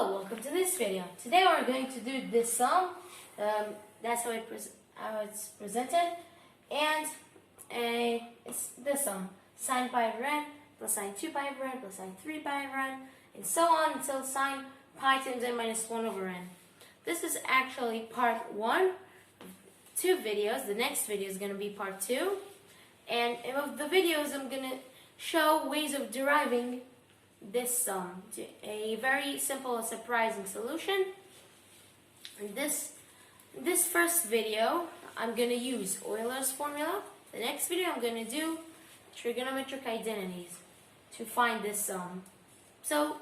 Hello, welcome to this video. Today we're going to do this sum. That's how it's presented, and it's this sum: sine pi over n plus sine 2 pi over n plus sine 3 pi over n, and so on until sine pi times n minus 1 over n. This is actually part 1 of 2 videos. The next video is going to be part 2, and of the videos I'm going to show ways of deriving this sum to a very simple and surprising solution. In this first video, I'm going to use Euler's formula. The next video, I'm going to do trigonometric identities to find this sum. So,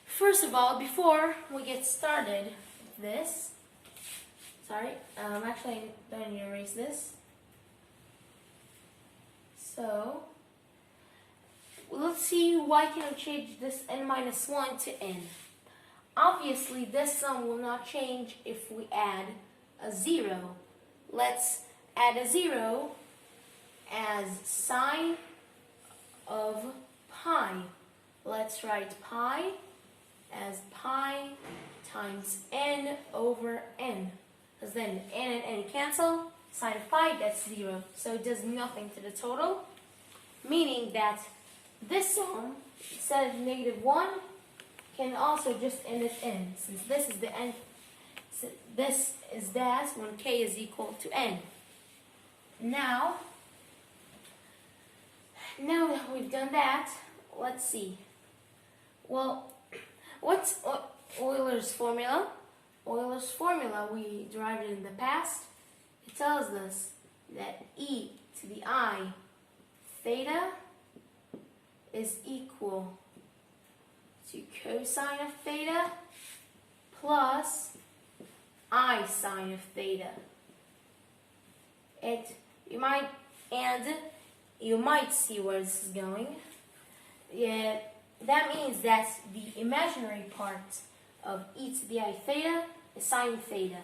first of all, before we get started with this, actually, I need to erase this. So, let's see why can we change this n minus 1 to n. Obviously, this sum will not change if we add a 0. Let's add a 0 as sine of pi. Let's write pi as pi times n over n. Because then n and n cancel. Sine of pi, that's 0. So it does nothing to the total. Meaning that this sum, instead of negative 1, can also just end at n, since this is the n. So this is that when k is equal to n. Now that we've done that, let's see. Well, what's Euler's formula? Euler's formula, we derived it in the past. It tells us that e to the I theta is equal to cosine of theta plus I sine of theta. You might see where this is going. Yeah, that means that the imaginary part of e to the I theta is sine theta.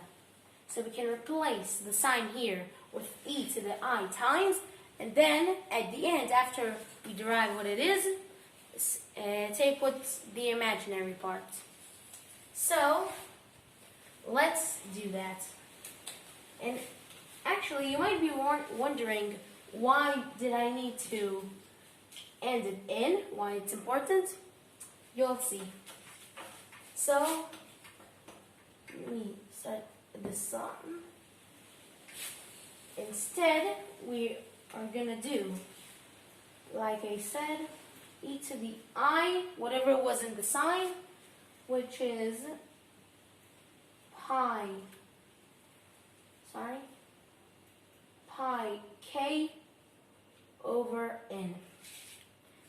So we can replace the sine here with e to the I times, and then at the end, after we derive what it is, take what's the imaginary part. So, let's do that. And actually, you might be wondering, why did I need to end it in? Why it's important? You'll see. So, let me start the sum. Instead, we are going to do, like I said, e to the I, whatever was in the sign, which is pi k over n.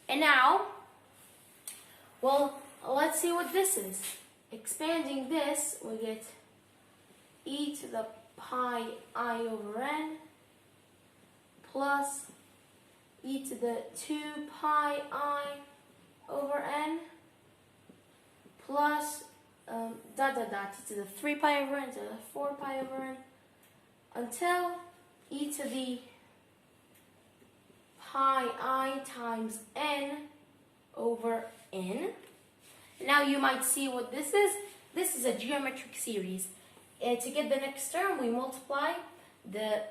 And now, well, let's see what this is. Expanding this, we get e to the pi I over n plus e to the 2 pi I over n plus e to the 3 pi over n to the 4 pi over n until e to the pi I times n over n. Now you might see what this is. This is a geometric series. To get the next term, we multiply the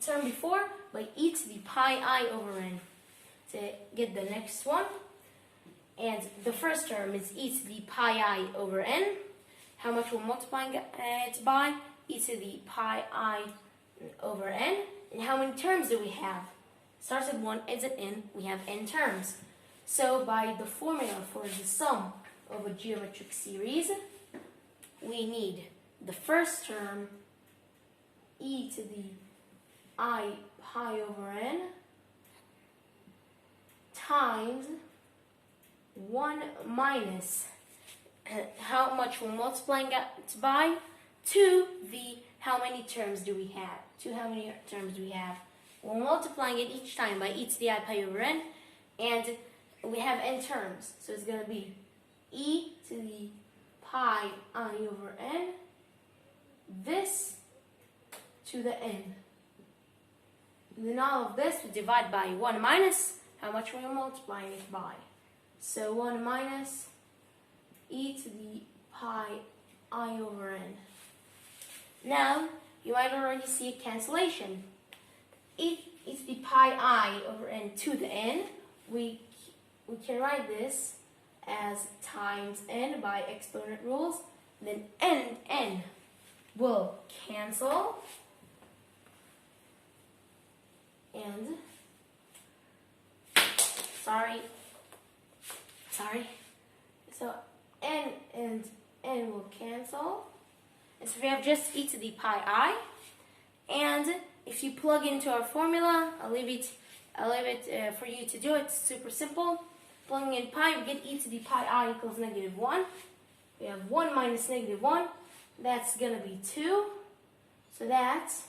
term before by e to the pi I over n to get the next one. And the first term is e to the pi I over n. How much we're multiplying it by? E to the pi I over n. And how many terms do we have? Starts at 1, ends at n. We have n terms. So by the formula for the sum of a geometric series, we need the first term, e to the I pi over n, times 1 minus how much we're multiplying it by, to the how many terms do we have. We're multiplying it each time by e to the I pi over n, and we have n terms. So it's going to be e to the pi I over n, this to the n. And then all of this we divide by 1 minus how much we're multiplying it by. So 1 minus e to the pi I over n. Now, you might already see a cancellation. If it's the pi I over n to the n, we can write this as times n by exponent rules. Then n will cancel. And, sorry. So n and n will cancel. And so we have just e to the pi I. And if you plug into our formula, I'll leave it for you to do it. It's super simple. Plugging in pi, we get e to the pi I equals -1. We have 1 minus -1. That's going to be 2. So that's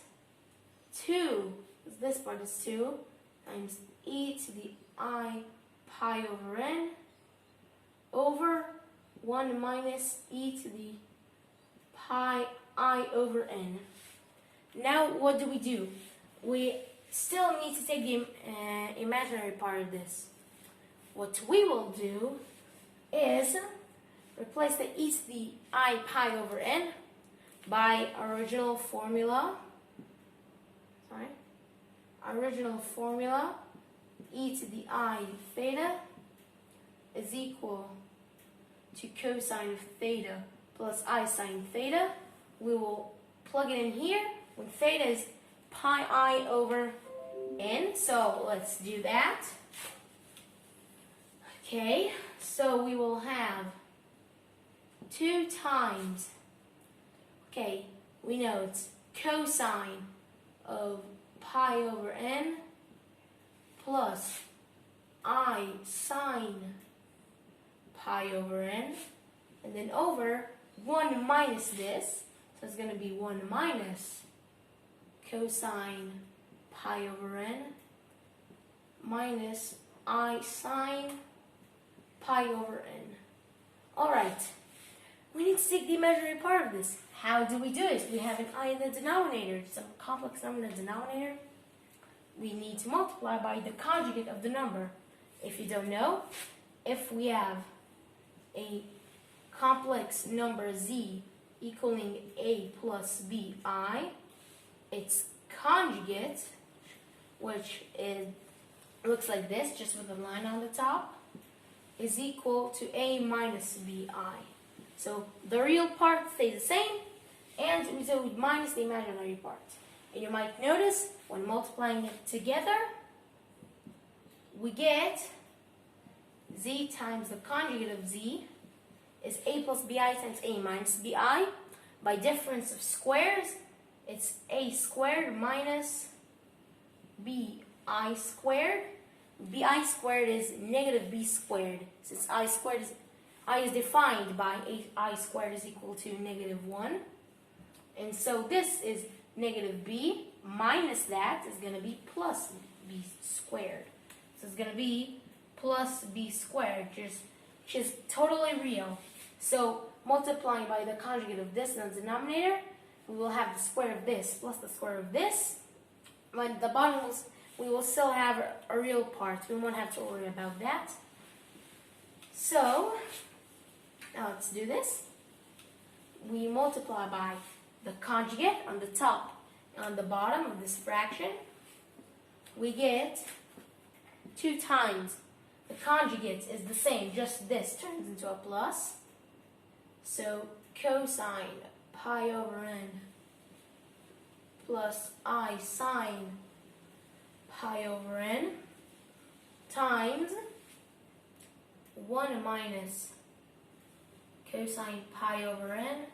2. This part is 2 times e to the I pi over n over 1 minus e to the pi I over n. Now what do? We still need to take the imaginary part of this. What we will do is replace the e to the I pi over n by original formula. E to the I theta is equal to cosine of theta plus I sine theta. We will plug it in here when theta is pi I over n. So let's do that. Okay, so we will have 2 times, okay, we know it's cosine of pi over n plus I sine pi over n, and then over 1 minus this, so it's going to be 1 minus cosine pi over n minus I sine pi over n. Alright, we need to take the imaginary part of this. How do we do it? We have an I in the denominator, some complex number in the denominator. We need to multiply by the conjugate of the number. If you don't know, if we have a complex number z equaling a plus bi, its conjugate, which looks like this, just with a line on the top, is equal to a minus bi. So the real part stays the same, and so we minus the imaginary part. And you might notice when multiplying it together, we get z times the conjugate of z is a plus bi times a minus bi. By difference of squares, it's a squared minus bi squared. Bi squared is negative b squared. Since I is defined by I squared is equal to -1. And so this is negative b minus that is going to be plus b squared. So it's going to be plus b squared, which is totally real. So multiplying by the conjugate of this in the denominator, we will have the square of this plus the square of this. But the bottom we will still have a real part. We won't have to worry about that. So now let's do this. We multiply by the conjugate on the top and on the bottom of this fraction. We get 2 times the conjugate is the same, just this turns into a plus. So cosine pi over n plus I sine pi over n times 1 minus cosine pi over n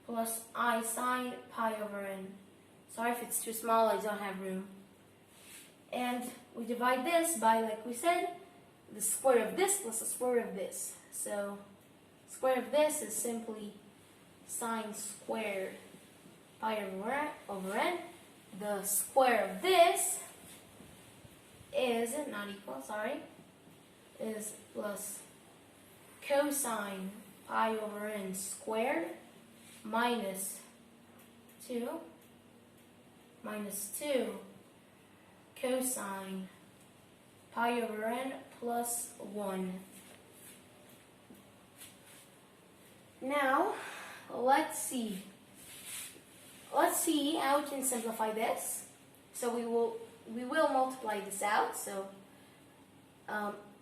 plus I sine pi over n. Sorry if it's too small, I don't have room. And we divide this by, like we said, the square of this plus the square of this. So square of this is simply sine squared pi over n. The square of this is is plus cosine pi over n squared minus 2 cosine pi over n plus 1. Now, let's see. Let's see how we can simplify this. So we will multiply this out. So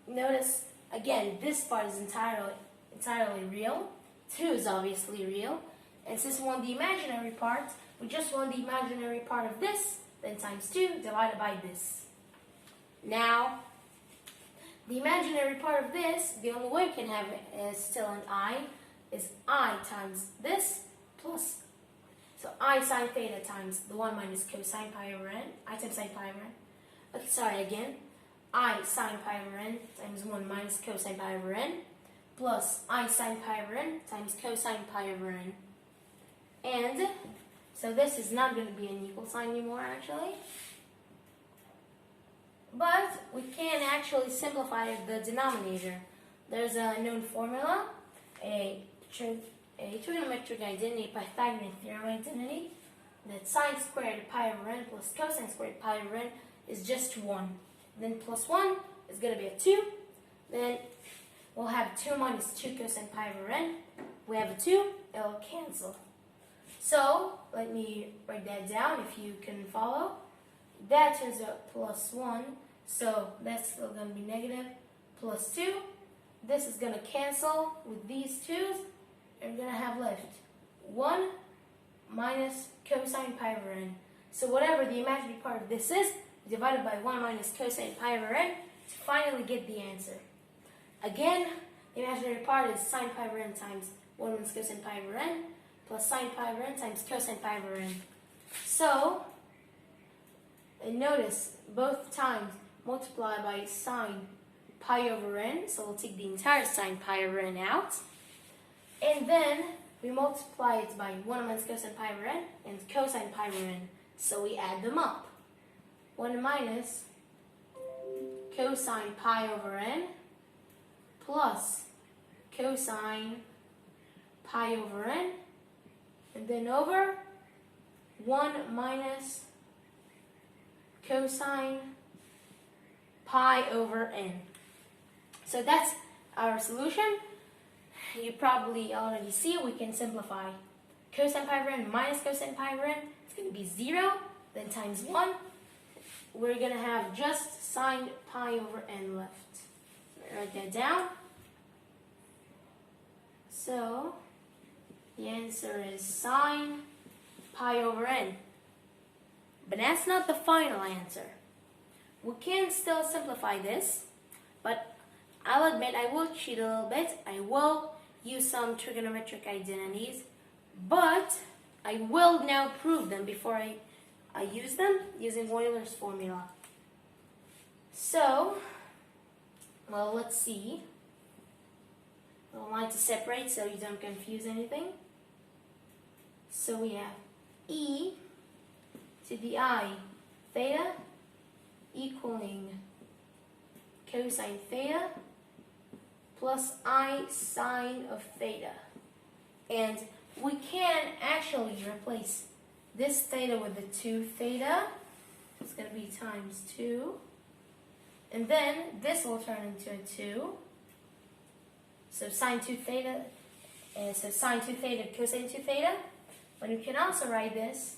notice again, this part is entirely real. 2 is obviously real. And since we want the imaginary part, we just want the imaginary part of this, then times 2 divided by this. Now, the imaginary part of this, the only way we can have it is still an I, is I times this plus, so I sine theta times the 1 minus cosine pi over n, I times sine pi over n. Okay, sorry again. I sine pi over n times 1 minus cosine pi over n, plus I sine pi over n times cosine pi over n. And so this is not going to be an equal sign anymore, actually. But we can actually simplify the denominator. There's a known formula, a trigonometric identity, Pythagorean theorem identity, that sine squared pi over n plus cosine squared pi over n is just 1. Then plus 1 is going to be a 2. Then we'll have 2 minus 2 cosine pi over n. We have a 2. It'll cancel. So let me write that down if you can follow. That turns out plus 1. So that's still going to be negative. Plus 2. This is going to cancel with these 2's. And we're going to have left 1 minus cosine pi over n. So whatever the imaginary part of this is, divided by 1 minus cosine pi over n to finally get the answer. Again, the imaginary part is sine pi over n times 1 minus cosine pi over n plus sine pi over n times cosine pi over n. So, and notice both times multiply by sine pi over n, so we'll take the entire sine pi over n out. And then we multiply it by 1 minus cosine pi over n and cosine pi over n. So we add them up. 1 minus cosine pi over n plus cosine pi over n, and then over 1 minus cosine pi over n. So that's our solution. You probably already see we can simplify. Cosine pi over n minus cosine pi over n, it's going to be 0, then times 1. We're going to have just sine pi over n left. Write that down. So, the answer is sine pi over n. But that's not the final answer. We can still simplify this, but I'll admit I will cheat a little bit. I will use some trigonometric identities, but I will now prove them before I use them using Euler's formula. So, well, let's see. I want to separate so you don't confuse anything. So we have e to the I theta equaling cosine theta plus I sine of theta. And we can actually replace this theta with the 2 theta. It's going to be times 2. And then this will turn into a 2. So sine 2 theta, and so sine 2 theta cosine 2 theta. But you can also write this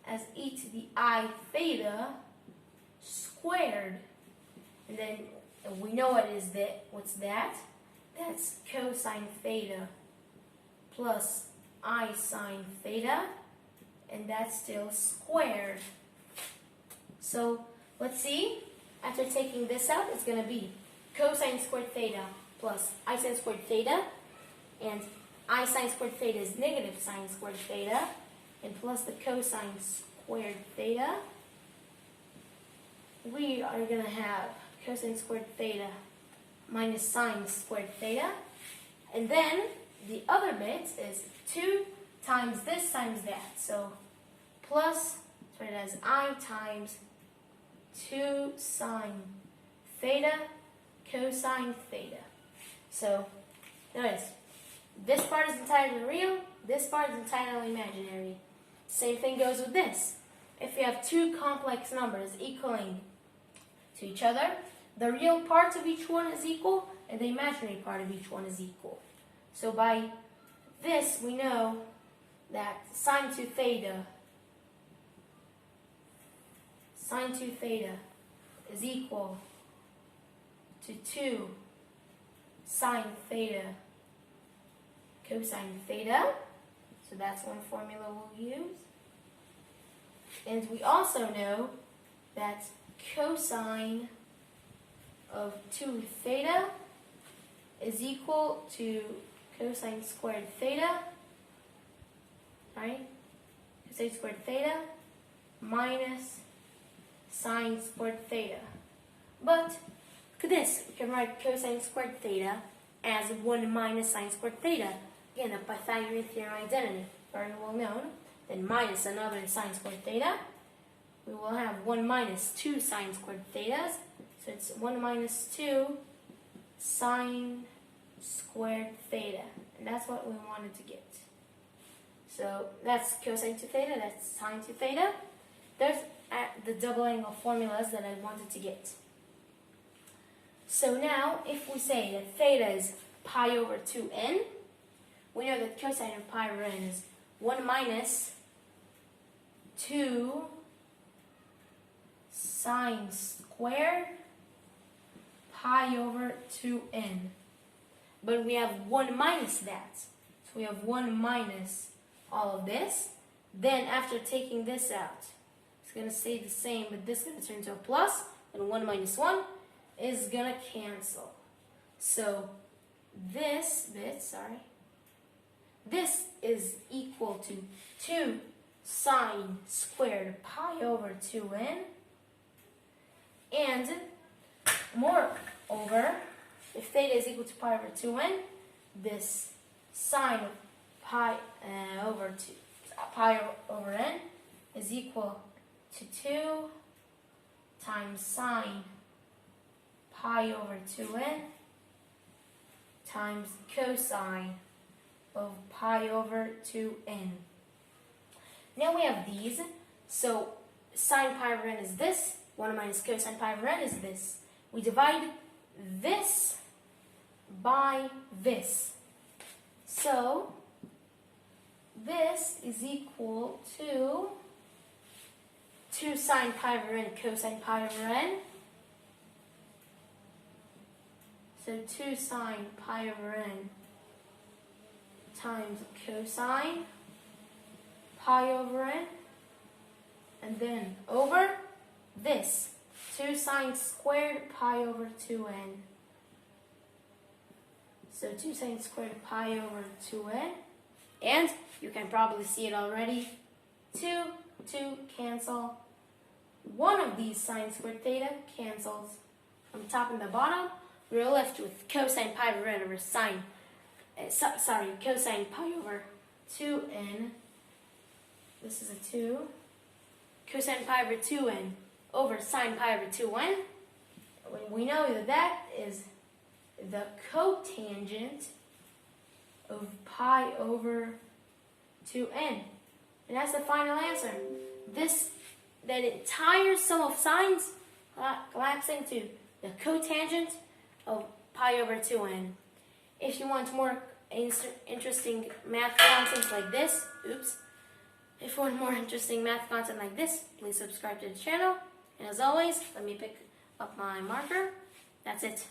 as e to the I theta squared. And then we know what is that. What's that? That's cosine theta plus I sine theta, and that's still squared. So let's see. After taking this out, it's going to be cosine squared theta plus I sine squared theta, and I sine squared theta is negative sine squared theta, and plus the cosine squared theta. We are going to have cosine squared theta minus sine squared theta, and then the other bit is 2 times this times that. So plus, so it as I times 2 sine theta cosine theta. So notice, this part is entirely real, this part is entirely imaginary. Same thing goes with this. If you have 2 complex numbers equaling to each other, the real part of each one is equal, and the imaginary part of each one is equal. So by this, we know that sine 2 theta is equal to 2 sine theta cosine theta. So that's one formula we'll use. And we also know that cosine of 2 theta is equal to cosine squared theta, right? Cosine squared theta minus sine squared theta. But look at this. We can write cosine squared theta as 1 minus sine squared theta. Again, the Pythagorean theorem identity, very well known. Then minus another sine squared theta. We will have 1 minus 2 sine squared thetas. So it's 1 minus 2 sine squared theta. And that's what we wanted to get. So that's cosine 2 theta, that's sine 2 theta. There's the double angle formulas that I wanted to get. So now, if we say that theta is pi over 2n, we know that cosine of pi over n is 1 minus 2 sine squared pi over 2n. But we have 1 minus that. So we have 1 minus all of this. Then after taking this out, it's going to stay the same, but this is going to turn into a plus, and 1 minus 1 is going to cancel. So this bit, this is equal to 2 sine squared pi over 2n. And moreover, if theta is equal to pi over 2n, this sine of pi over n is equal to 2 times sine pi over 2n times cosine of pi over 2n. Now we have these. So sine pi over n is this. 1 minus cosine pi over n is this. We divide this by this. So this is equal to 2 sine pi over n cosine pi over n. So 2 sine pi over n times cosine pi over n, and then over this 2 sine squared pi over 2n. So 2 sine squared pi over 2n, and you can probably see it already. 2 cancel. One of these sine squared theta cancels. From top and the bottom, we're left with cosine pi over n over sine. Cosine pi over 2n. This is a 2. Cosine pi over 2n over sine pi over 2n. We know that that is the cotangent of pi over 2n. And that's the final answer. That entire sum of sines collapsing to the cotangent of pi over 2n. If you want more interesting math content like this, if you want more interesting math content like this, please subscribe to the channel. And as always, let me pick up my marker. That's it.